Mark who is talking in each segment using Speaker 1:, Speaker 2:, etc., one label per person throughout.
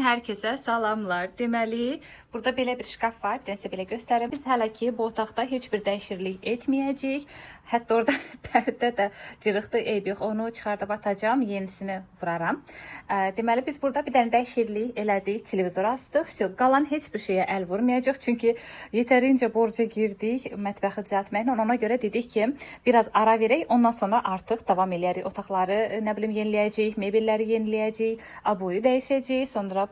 Speaker 1: Herkese salamlar. Deməli, burada belə bir şkaf var. Bir də sizə belə göstərim. Biz hələ ki bu otaqda heç bir dəyişiklik etməyəcəyik. Hətta orada pərdə də cırıqdı, eyb yox. Onu çıxardıb atacağım, yenisini vuraram. Deməli, biz burada bir dənə dəyişiklik elədik. Televizor astıq. Qalan heç bir şeyə əl vurmayacaq. Çünki yetərincə borca girdik mətbəxi düzəltməklə. Ona görə dedik ki, biraz ara verək. Ondan sonra artıq davam eləyərik. Otaqları, nə bilim, yeniləyəcəyik, mebelləri yeniləyəcəyik, aboyu dəyişəcəyik. Sonra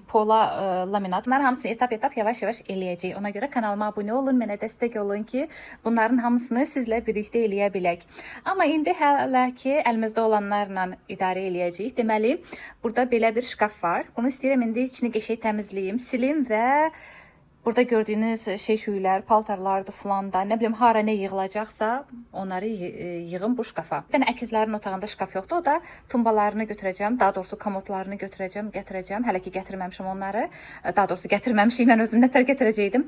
Speaker 1: pola laminat. Bunların hamısını etap yavaş-yavaş eləyəcəyik. Ona görə kanalıma abunə olun, mənə dəstək olun ki, bunların hamısını sizlə birlikdə eləyə bilək. Amma indi hələ ki, əlimizdə olanlarla idarə eləyəcəyik. Deməli, burada belə bir şkaf var. Bunu istəyirəm indi içini qəşəng təmizləyim, silim və burada gördüyünüz şeylər, paltarlardır falan da, nə bilim, hara nə yığılacaqsa onları yığın bu şkafa. Bir dənə əkizlərin otağında şkaf yoxdur. O da tumbalarını götürəcəm, daha doğrusu komodlarını gətirəcəm. Hələ ki gətirməmişim onları. Daha doğrusu gətirməmişik, mən özüm nətər gətirəcəydim.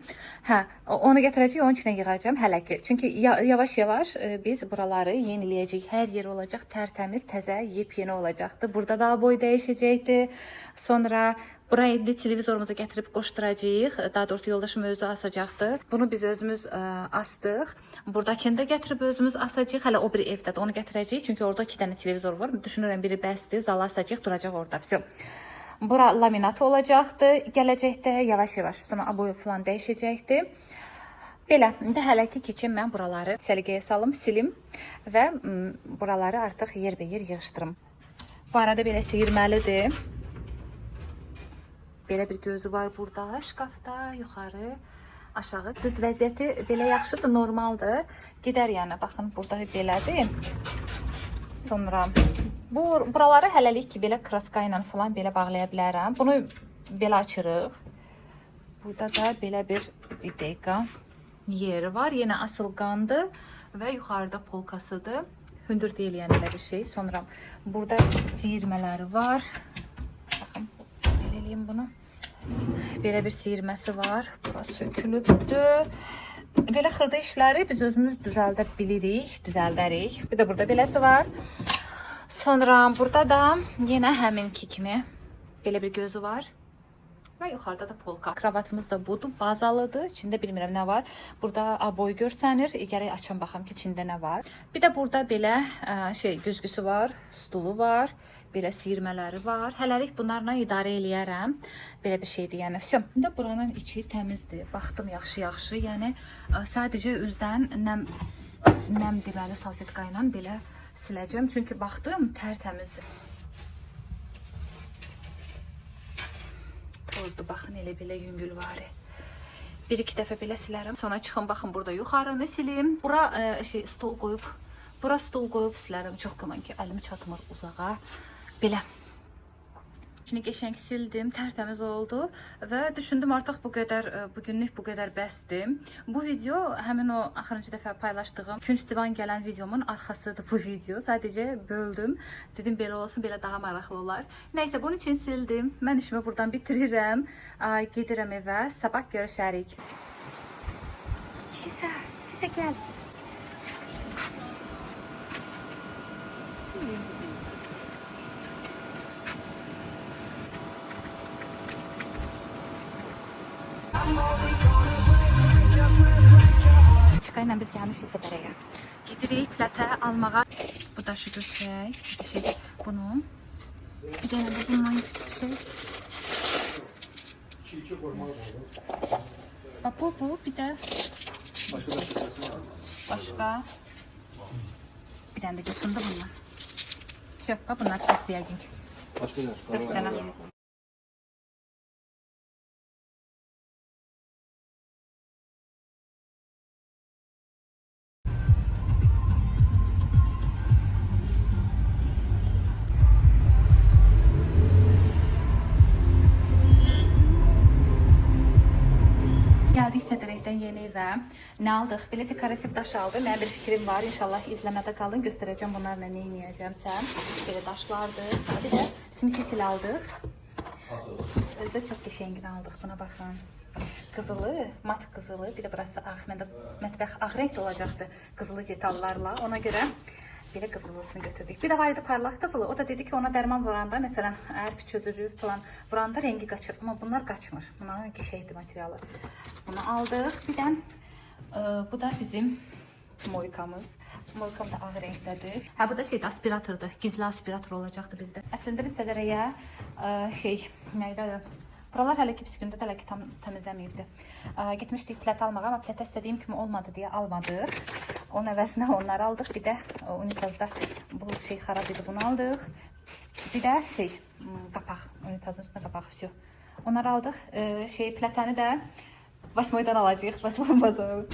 Speaker 1: Onu gətirəcəyik, onun içinə yığacağım hələ ki. Çünki yavaş-yavaş biz buraları yeniləyəcəyik. Hər yer olacaq tərtəmiz, təzə, yepyeni olacaqdı. Burada da boy dəyişəcəkdi. Sonra buraya indi televizorumuzu gətirib qoşduracağıq. Daha doğrusu yoldaşım özü asacaqdı. Bunu biz özümüz astıq. Buradakini də gətirib özümüz asacağıq. Hələ o bir evdədir. Onu gətirəcəyik. Çünki orada 2 dənə televizor var. Düşünürəm biri bəsdir. Zala asacağıq, duracaq orada. Bura laminat olacaqdı. Gələcəkdə yavaş-yavaş sonra aboyu falan dəyişəcəkdi. Belə, indi hələ ki keçim mən buraları səliqəyə salım, silim və buraları artıq yerbəyer yığışdırım. Bu arada belə siyirməlidir. Belə bir gözü var burada, şkafda, yuxarı, aşağı. Düz vəziyyəti belə yaxşıdır, normaldır. Gedər yəni, baxın, burada belədir. Sonra buraları hələlik ki, belə kraska ilə falan belə bağlaya bilərəm. Bunu belə açırıq. Burada da belə bir dəqiqə yeri var. Yenə asılqandır və yuxarıda polkasıdır. Hündür deyil yəni elə bir şey. Sonra burada siyirmələri var. Baxın, belə eləyim bunu. Belə bir siyirməsi var. Burası sökülübdür. Belə xırda işləri biz özümüz düzəldə bilirik, düzəldərik. Bir də burada beləsi var. Sonra burada da yenə həminki kimi belə bir gözü var. Və yuxarıda da polka. Kravatımız da budur, bazalıdır. İçində bilmirəm nə var. Burada aboy görsənir. Gərək açam baxam ki, içində nə var. Bir də burada belə güzgüsü var, stulu var. Belə siyirmələri var. Hələlik bunlarla idarə eləyərəm. Belə bir şeydir, yəni. İndi buranın içi təmizdir. Baxdım yaxşı-yaxşı. Yəni sadəcə üzdən nəm deməli salfetka ilə belə siləcəm. Çünki baxdım tərtəmizdir. Tozdu, baxın, elə belə yüngül var. Bir-iki dəfə belə silərəm. Sonra çıxın, baxın, burada yuxarını silim. Bura stol qoyub silərəm. Çox güman ki, əlim çatmır uzağa. Belə. İçini qəşəng sildim, tərtəmiz oldu və düşündüm artıq bugünlük bu qədər bəsdir. Bu video həmin o axırıncı dəfə paylaşdığım künc divan gələn videomun arxasıdır bu video. Sadəcə böldüm. Dedim belə olsun, belə daha maraqlı olar. Nəysə, bunun üçün sildim. Mən işimi buradan bitirirəm. Gedirəm evə. Sabah görüşərik. Kisə gəl. Çıxayla biz gəlmişik səfərəyə. Gedirik plətə almağa. Bu daşı götürək. Bunu. Bir dənə də bundan götürsək. Bu, bir də başqa. Bir dənə də götürdü bunlar. Bunlar kəs yəqin. Başqa nə? Gəldik Sədrəkdən yeni evə. Nə aldıq? Belə dekorativ daş aldıq. Mənim bir fikrim var. İnşallah izləmədə qalın. Göstərəcəm bunlarla nə yeməyəcəmsən. Belə daşlardır. Sonra bir də simsitil aldıq. Özdə çox qəşəngini aldıq. Buna baxın. Qızılı, mat qızılı. Bir də burası ağ. Məndə mətbəx ağ rəngdə olacaqdı. Qızılı detallarla. Ona görə Belə qızılısını götürdük. Bir də var idi parlaq qızılı. O da dedi ki, ona dərman vuranda, məsələn, əgər çözürüz falan vuranda rengi qaçır. Amma bunlar qaçmır. Bunların şeydir materialı. Bunu aldıq. Bir də bu da bizim moykamız. Moykam da ağ rəngdədir. Hə, bu da şeydir, aspiratordur. Gizli aspirator olacaqdı bizdə. Əslində biz sədərəyə nəyədir? Buralar hələ ki pis gündə hələ ki tam təmizləməyibdi. Getmişdik plət almağa, amma plətə istədiyim kimi olmadı deyə almadıq. Onun əvəzinə onları aldıq. Bir də unitazda bu şey xarab idi, bunu aldıq. Bir də qapaq, unitazın üstünə qapaq. Onları aldıq. Plətəni də 8-dan alacağıq. 8 bazar.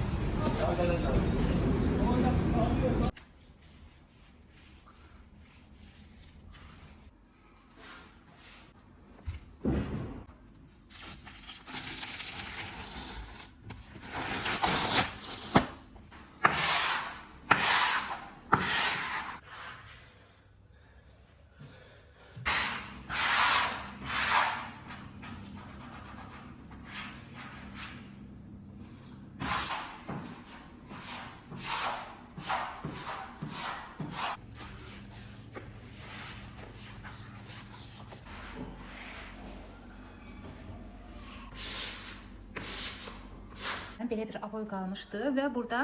Speaker 1: Belə bir aboy qalmışdı və burada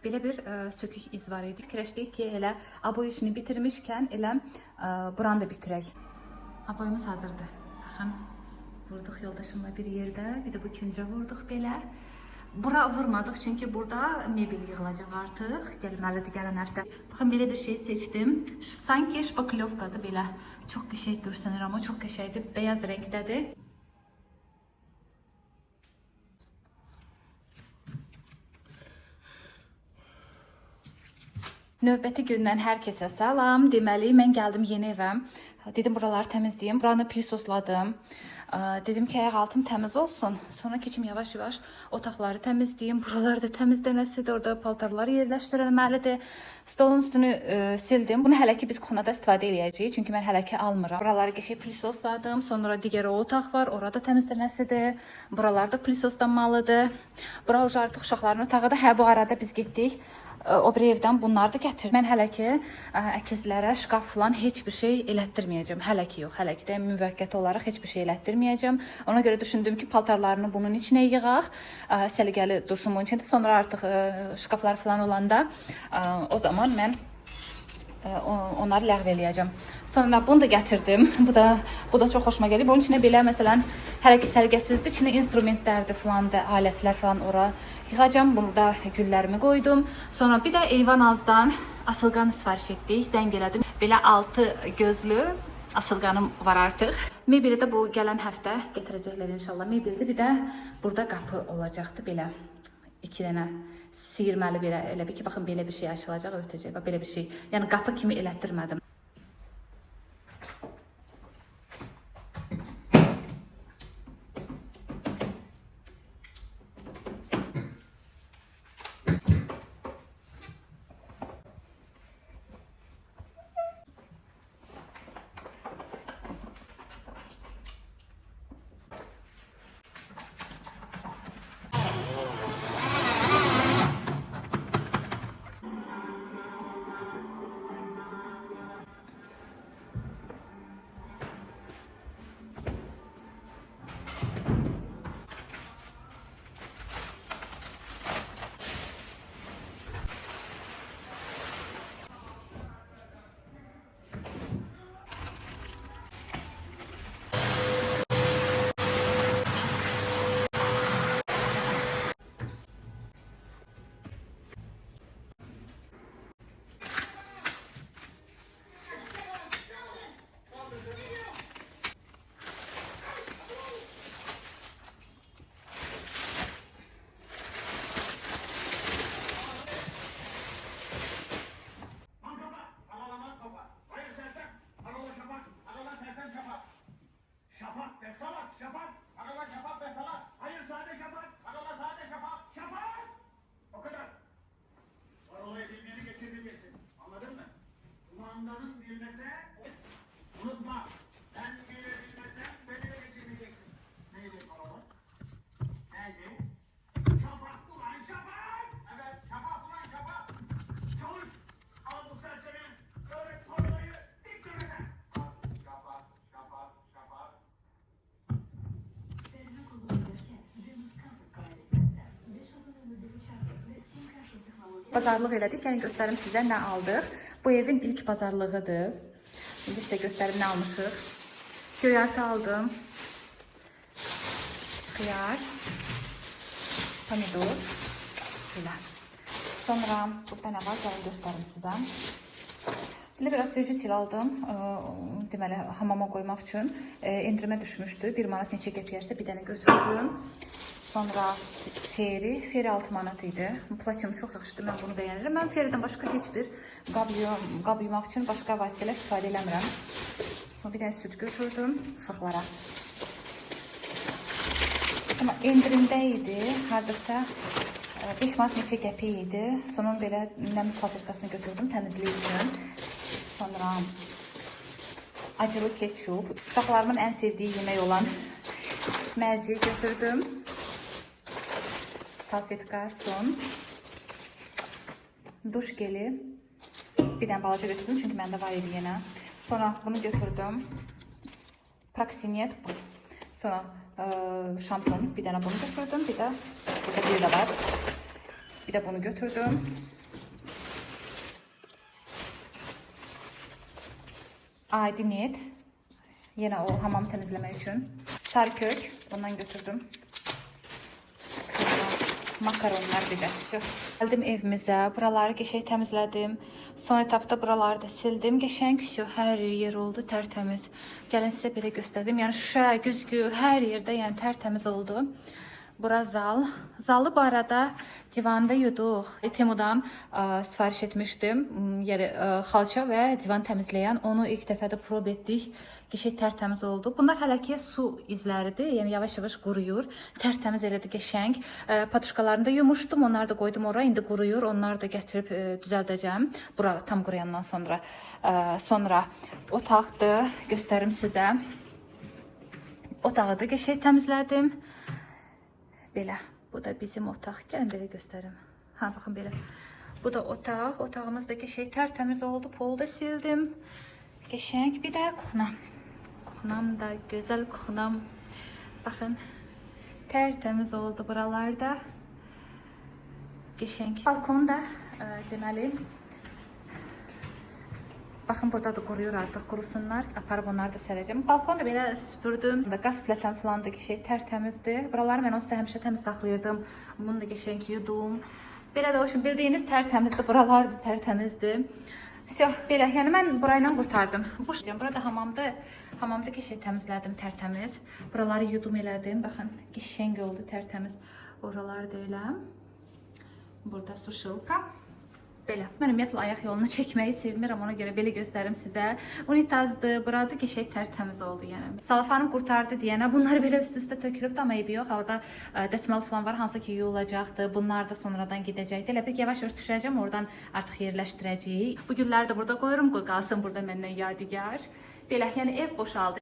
Speaker 1: belə bir sökük iz var idi. Fikirləşdik ki, elə aboy işini bitirmişkən elə buranı da bitirək. Aboyumuz hazırdır. Baxın, vurduq yoldaşımla bir yerdə. Bir də bu küncə vurduq belə. Bura vurmadıq çünki burada mebel yığılacaq artıq. Gəlməlidir gələn həftə. Baxın, belə bir şey seçdim. Sanki şpaklyovkadır belə. Çox qəşəng görsənir, amma çox qəşəngdir. Beyaz rəngdədir. Növbəti gündən hər kəsə salam. Deməli, mən gəldim yeni evə. Dedim, buraları təmizləyim. Buranı pilisosladım. Dedim ki, ayaq altım təmiz olsun. Sonra keçim yavaş-yavaş otaqları təmizləyim. Buraları da təmizlənəsidir. Orada paltarları yerləşdirilməlidir. Stolun üstünü sildim. Bunu hələ ki biz kuxunada istifadə edəcəyik. Çünki mən hələ ki almıram. Buraları qəşəng pilisosladım. Sonra digər o otaq var. Orada təmizlənəsidir. Buralarda pilisoslanmalıdır. Bura artıq uşaqların otağıdır. Hə, bu arada biz getdik. O bir evdən bunları da gətir. Mən hələ ki əkizlərə şkaf falan heç bir şey elətdirməyəcəm. Hələ ki yox, hələ ki də müvəqqəti olaraq heç bir şey elətdirməyəcəm. Ona görə düşündüm ki, paltarlarını bunun içinə yığaq. Səliqəli dursun bunun içində. Sonra artıq şkaflar falan olanda o zaman mən onları ləğv eləyəcəm. Sonra bunu da gətirdim. Bu da çox xoşuma gəlir. Bunun içinə belə məsələn hələ ki səliqəsizdir. İçinə instrumentlərdir falan da, alətlər falan ora yığacam. Burada güllərimi qoydum. Sonra bir də Eyvanazdan asılqan sifariş etdik. Zəng elədim. Belə 6 gözlü asılqanım var artıq. Mebeli də bu gələn həftə gətirəcəklər inşallah. Mebeldə bir də burada qapı olacaqdı belə. 2 dənə siyirməli belə, elə bir ki, baxın belə bir şey açılacaq, ötəcək. Belə bir şey. Yəni qapı kimi elətdirmədim. Bazarlıq elədik. Gəlin göstərim sizə nə aldıq. Bu evin ilk bazarlığıdır. İndi sizə göstərim nə almışıq. Göyərti aldım. Xiyar. Pomidor. Belə. Sonra burada nə var? Gəlin göstərim sizə. Belə biraz svejitil aldım. Deməli, hamama qoymaq üçün. Endirimə düşmüşdü. 1 manat neçə qəpiyyəsə bir dənə götürdüm. Sonra Feri 6 manat idi. Platinum çox yaxşıdır, mən bunu bəyənirəm. Mən Feridən başqa heç bir qab yumaq üçün başqa vasitələr istifadə eləmirəm. Sonra bir dənə süt götürdüm uşaqlara. Sonra endirimdə idi, hardasa 5 manat neçə qəpik idi. Sonra belə nəmin salfetkasını götürdüm təmizlik üçün. Sonra acılı ketçup, uşaqlarımın ən sevdiyi yemək olan mərciyi götürdüm. Salfetka, son, duş geli, bir dənə balaca götürdüm çünki məndə var idi yenə. Sonra bunu götürdüm, Proximate, sonra şampun, bir dənə bunu götürdüm, bir də burada bir də var, bir də bunu götürdüm. Aydiniyet, yenə o hamamı təmizləmək üçün. Sarkök, ondan götürdüm. Makaronlar bir də. Gəldim evimizə, buraları qəşəng təmizlədim. Son etapda buraları da sildim. Qəşəng hər yer oldu, tərtəmiz. Gəlin sizə belə göstərdim. Yəni şüşə, güzgü, hər yerdə yəni tərtəmiz oldu. Bura zal. Zalı bu arada divanda yuduq. Temudan sifariş etmişdim. Yəni xalça və divan təmizləyən. Onu ilk dəfədə prob etdik. Qəşəng tərtəmiz oldu. Bunlar hələ ki su izləridir. Yəni yavaş-yavaş quruyur. Tərtəmiz elədi qəşəng. Patuşkalarını da yumuşdum. Onları da qoydum ora. İndi quruyur. Onları da gətirib düzəldəcəm. Bura tam quruyandan sonra. Sonra otaqdır. Göstərim sizə. Otağı da qəşəng təmizlədim. Belə. Bu da bizim otaq. Gəlin belə göstərim. Ha, baxın belə. Bu da otaq. Otağımız da qəşəng tərtəmiz oldu. Polu da sildim. Qəşəng. Bir də kuxnam. Kuxnam da gözəl kuxnam. Baxın. Tərtəmiz oldu buralarda. Qəşəng. Balkon da deməli. Baxın burada da quruyur artıq, qurusunlar. Aparıb onları da sərəcəm. Balkonu da belə süpürdüm. Qaz platan falan da qəşəng tərtəmizdir. Buraları mən onsuz da həmişə təmiz saxlayırdım. Bunu da qəşəng yudum. Belə də olsun, bildiyiniz tərtəmizdir. Buralar da tərtəmizdir. Belə, yəni mən burayla qurtardım. Burada hamamda qəşəng təmizlədim, tərtəmiz. Buraları yudum elədim. Baxın, qəşəng oldu, tərtəmiz. Oraları da elə. Burada suşilka. Belə. Mən ümumiyyətlə ayaq yolunu çəkməyi sevmirəm, ona görə belə göstərim sizə. Unitazdır, burada qəşəng tərtəmiz oldu yəni. Salafanım qurtardı deyənə bunlar belə üst-üstə tökülübdü, amma eybi yox. Havada dəsmal falan var, hansı ki yuyulacaqdı. Bunlar da sonradan gedəcəkdi. Elə bir yavaş-yavaş düşürəcəm, oradan artıq yerləşdirəcəyik. Bu gülləri də burada qoyurum, qoy qalsın burada məndən yadigar. Belə, yəni ev boşaldı.